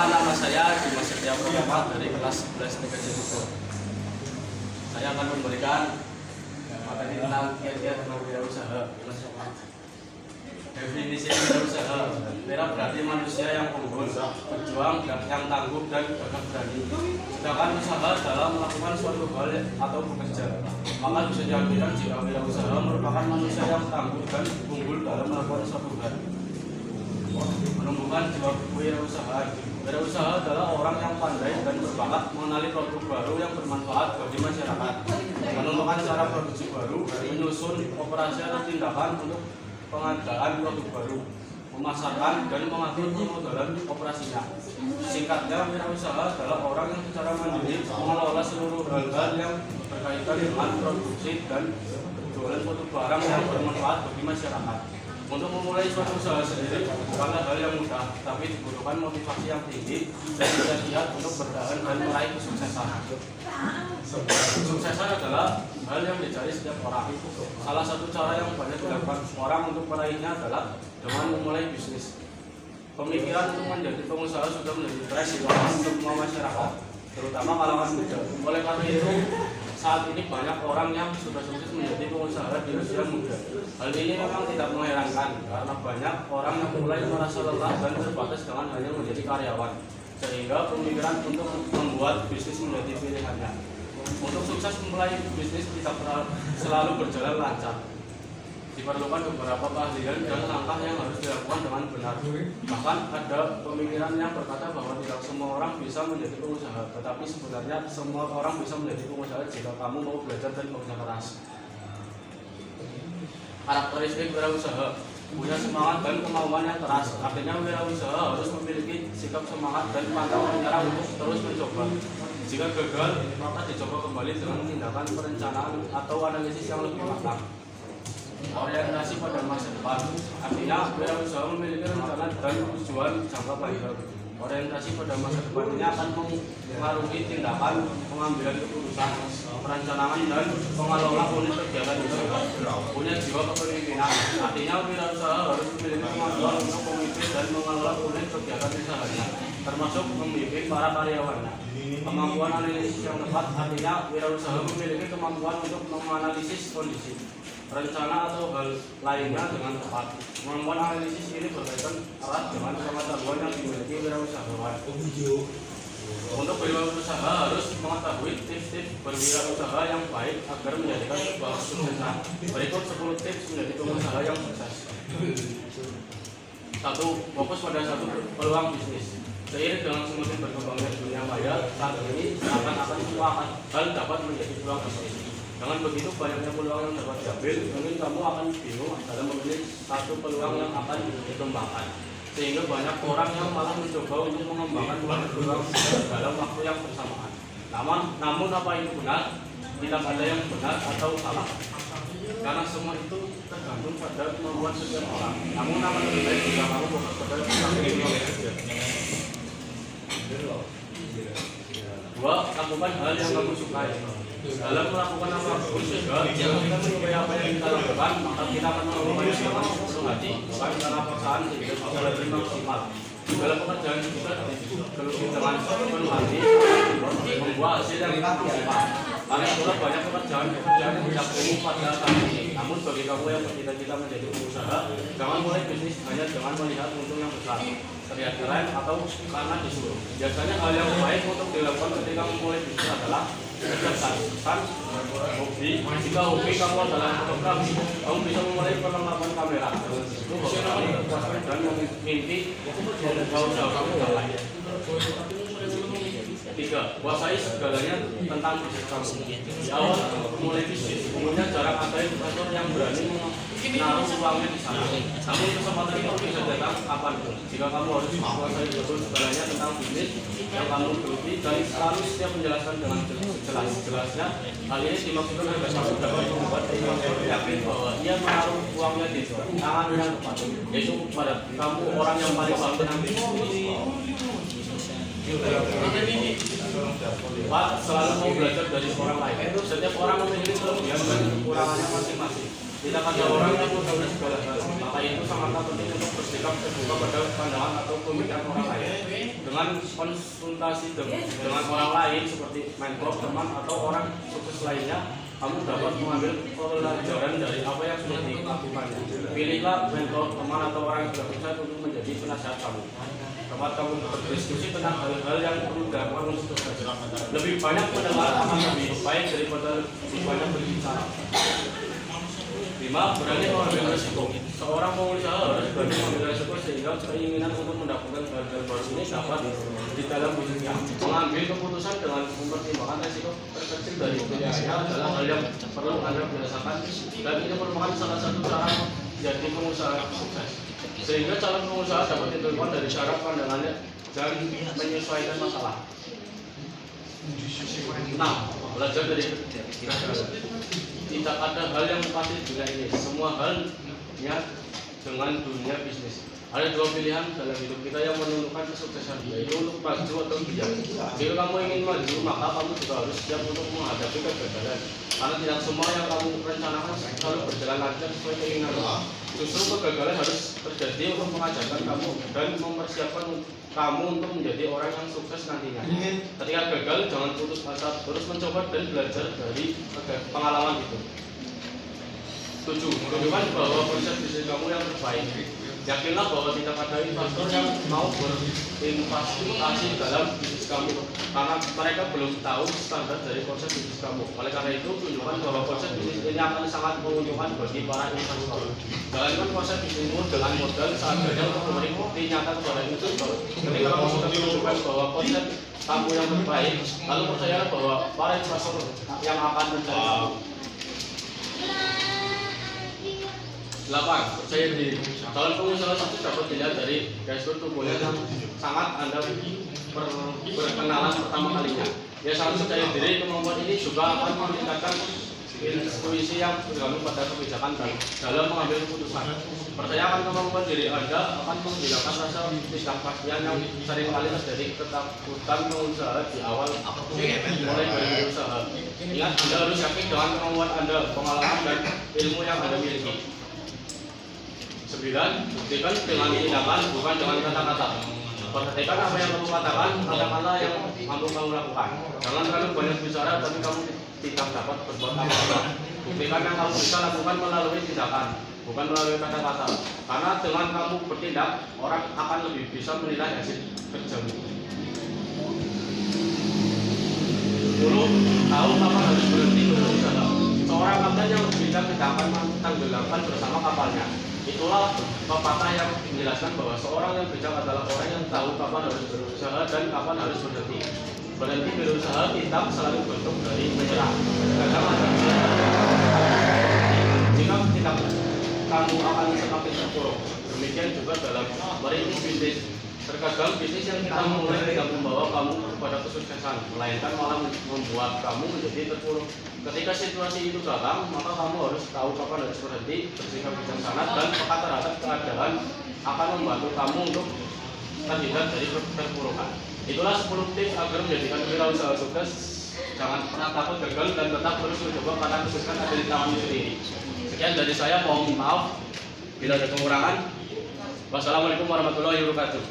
Perkenalkan, nama saya Dimas Setia Pratama dari kelas 11 TKJ Bogor. Saya akan memberikan materi tentang kiat-kiat berwirausaha. Definisi wirausaha, wira berarti manusia yang unggul, berjuang, yang tangguh dan gagah berani. Sedangkan usaha dalam melakukan suatu hal atau bekerja. Maka bisa diartikan jika wirausaha merupakan manusia yang tangguh dan unggul dalam melakukan suatu hal. Menumbuhkan jiwa wirausahaan. Wirausaha adalah orang yang pandai dan berbakat mengenali produk baru yang bermanfaat bagi masyarakat, menemukan cara produksi baru, menyusun operasi atau tindakan untuk pengadaan produk baru, memasarkan dan mengatur pemodalan operasinya. Singkatnya, wirausaha adalah orang yang secara mandiri mengelola seluruh hal-hal yang berkaitan dengan produksi dan penjualan suatu barang yang bermanfaat bagi masyarakat. Untuk memulai suatu usaha sendiri bukanlah hal yang mudah, tapi dibutuhkan motivasi yang tinggi dan siap untuk bertahan dan meraih kesuksesan. Kesuksesan adalah hal yang dicari setiap orang. Salah satu cara yang banyak dilakukan orang untuk meraihnya adalah dengan memulai bisnis. Pemikiran untuk menjadi pengusaha sudah menjadi tren di untuk semua masyarakat, terutama kalangan muda. Oleh karena itu, saat ini banyak orang yang sudah sukses menjadi pengusaha di usia muda. Hal ini memang tidak mengherankan karena banyak orang yang mulai merasa lelah dan terbatas dengan hanya menjadi karyawan, sehingga pemikiran untuk membuat bisnis menjadi pilihannya. Untuk sukses memulai bisnis tidak selalu berjalan lancar. Diperlukan beberapa keahlian dan langkah yang harus dilakukan dengan benar. Bahkan ada pemikiran yang berkata bahwa tidak semua orang bisa menjadi pengusaha, tetapi sebenarnya semua orang bisa menjadi pengusaha jika kamu mau belajar dan bekerja keras. Karakteristik wirausaha: punya semangat dan kemauan yang keras. Artinya wirausaha harus memiliki sikap semangat dan pantang menyerah untuk terus mencoba. Jika gagal, maka dicoba kembali dengan tindakan perencanaan atau analisis yang lebih matang. Orientasi pada masa depan, artinya wirausaha memiliki rencana dan tujuan jangka panjang. Orientasi pada masa depan ini akan mengaruhi tindakan, pengambilan keputusan, perencanaan dan pengelola unit kegiatan usaha. Punya jiwa kepemimpinan, artinya wirausaha harus memiliki kemampuan untuk memimpin dan mengelola unit kegiatan usahanya, termasuk memimpin para karyawannya. Kemampuan analisis yang tepat, artinya wirausaha memiliki kemampuan untuk menganalisis kondisi, rencana atau hal lainnya dengan tepat. Kemampuan analisis ini berkaitan erat dengan pengetahuan yang dimiliki wirausahawan. Untuk berwirausaha harus mengetahui tips-tips berwirausaha yang baik agar menjadikan sebuah kesuksesan. Berikut 10 tips menjadi pengusaha yang sukses. 1. Fokus pada satu peluang bisnis. Seiring dengan semakin berkembangnya dunia maya saat ini, akan semua hal dapat menjadi peluang bisnis. Dengan begitu banyaknya peluang yang dapat diambil, mungkin kamu akan bingung dalam memilih satu peluang yang akan dikembangkan. Sehingga banyak orang yang malah mencoba untuk mengembangkan peluang dalam waktu yang bersamaan. Namun apa itu benar? Tidak ada yang benar atau salah. Karena semua itu tergantung pada kemampuan setiap orang. Namun akan lebih baik jika kamu fokus pada peluang saja. 2. Lakukan hal yang kamu sukai. Dalam melakukan apapun juga, jika kita menyukai apa yang kita lakukan, maka kita akan melakukannya dengan sepenuh hati, bukan karena paksaan sehingga bisa lebih maksimal. Dalam pekerjaan kita geluti dengan sepenuh hati, membuat hasil yang maksimal. Karena itulah banyak pekerjaan yang tidak umum pada saat ini. Namun bagi kamu yang bercita-cita menjadi pengusaha, jangan mulai bisnis hanya dengan melihat untung yang besar, terlihat keren atau karena disuruh. Biasanya hal yang baik untuk dilakukan ketika memulai bisnis adalah kecerdasan hobi. Jika hobi kamu adalah fotografi, kamu bisa memulai perlengkapan kamera. Itu bakal berpuas dan mimpi jauh-jauh kamu lain. 3. Kuasai segalanya tentang bisnis kamu. Di awal memulai bisnis, umumnya jarang ada investor yang berani menaruh uangnya di sana. Namun kesempatan itu bisa datang kapanpun. Jika kamu harus menguasai betul segalanya tentang bisnis yang kamu geluti dan selalu setiap menjelaskan dengan jelas-jelasnya. Hal ini dimaksudkan agar kamu dapat membuat investor yakin bahwa ia menaruh uangnya di tangan yang tepat, yaitu pada kamu orang yang paling paham tentang bisnis. 4. Selalu mau belajar dari orang lain. Setiap orang memiliki kelebihan dan kekurangannya masing-masing. Tidak ada orang yang mengetahui segala hal. Maka itu sangatlah penting untuk bersikap terbuka pada pandangan atau pemikiran orang lain. Dengan dengan konsultasi dengan orang lain seperti mentor, teman, atau orang sukses lainnya, kamu dapat mengambil pelajaran dari apa yang sudah dilakukannya. Pilihlah mentor, teman, atau orang yang sudah sukses untuk menjadi penasehat kamu. Dapat kamu berdiskusi tentang hal-hal yang perlu dilakukan untuk sukses. Lebih banyak mendengar akan lebih baik daripada lebih banyak berbicara. 5. Berani mengambil resiko. Seorang pengusaha harus berani mengambil resiko sehingga keinginan untuk mendapatkan hal-hal baru ini dapat di dalam bisnisnya. Mengambil keputusan dengan mempertimbangkan resiko terkecil dari pilihannya adalah hal yang perlu Anda biasakan, dan ini merupakan salah satu cara menjadi pengusaha sukses. Sehingga calon pengusaha dapat ditentukan dari cara pandangannya dan menyesuaikan masalah. 6. Belajar dari kegagalan. Tidak ada hal yang pasti di dunia ini. Semua halnya dengan dunia bisnis. Ada dua pilihan dalam hidup kita yang menentukan kesuksesan, yaitu untuk maju atau tidak. Jika kamu ingin maju, maka kamu juga harus siap untuk menghadapi kegagalan. Karena tidak semua yang kamu rencanakan selalu berjalan lancar sesuai keinginanmu. Justru kegagalan harus terjadi untuk mengajarkan kamu dan mempersiapkan kamu untuk menjadi orang yang sukses nantinya. Ketika gagal, jangan putus asa, terus mencoba dan belajar dari pengalaman itu. 7. Tunjukkan bahwa konsep bisnis kamu yang terbaik. Yakinlah bahwa tidak ada investor yang mau berinvestasi dalam bisnis kamu, karena mereka belum tahu standar dari konsep bisnis kamu. Oleh karena itu, tunjukkan bahwa konsep bisnis ini akan sangat menguntungkan bagi para investor. Jalankan konsep bisnismu dengan modal seadanya untuk memberi bukti nyata kepada investor. Ketika kamu sudah menunjukkan bahwa konsep kamu yang terbaik, lalu percayalah bahwa para investor yang akan mencari kamu. 8. Percaya diri. Calon pengusaha sukses dapat dilihat dari gestur tubuhnya yang sangat Anda berkenalan pertama kalinya. Dia sangat percaya diri. Kemampuan ini juga akan meningkatkan intuisi yang tergantung pada kebijakan dalam mengambil keputusan. Percayakan kemampuan diri Anda akan menghilangkan rasa ketidakpastian yang seringkali terjadi ketakutan pengusaha di awal mulai berusaha. Ingat, Anda harus yakin dengan kemampuan Anda, pengalaman dan ilmu yang Anda miliki. 9. Buktikan dengan tindakan, bukan dengan kata-kata. Perhatikan apa yang kamu katakan, katakanlah yang mampu kamu lakukan. Jangan terlalu banyak bicara, tapi kamu tidak dapat berbuat apa-apa. Buktikan yang kamu bisa lakukan melalui tindakan, bukan melalui kata-kata. Karena dengan kamu bertindak, orang akan lebih bisa menilai hasil kerjamu. 10. Tahu kapan harus berhenti berusaha. Seorang kapten yang bijak tidak akan tenggelamkan bersama kapalnya. Itulah pepatah yang menjelaskan bahwa seorang yang bijak adalah orang yang tahu kapan harus berusaha dan kapan harus berhenti. Berhenti berusaha tidak selalu bentuk dari menyerah. Kadang ada jika tidak, kamu akan semakin terpuruk. Demikian juga dalam merintis bisnis. Terkadang bisnis yang kita mulai tidak membawa kamu kepada kesuksesan, melainkan malah membuat kamu menjadi terpuruk. Ketika situasi itu datang, maka kamu harus tahu kapan harus berhenti, bersikap bijaksana, dan peka terhadap keadaan akan membantu kamu untuk terhindar dari terpurukan. Itulah 10 tips agar menjadikan wirausaha sukses. Jangan pernah takut gagal dan tetap terus mencoba karena kesuksesan ada di tanganmu sendiri. Sekian dari saya, mohon maaf bila ada kekurangan. Wassalamualaikum warahmatullahi wabarakatuh.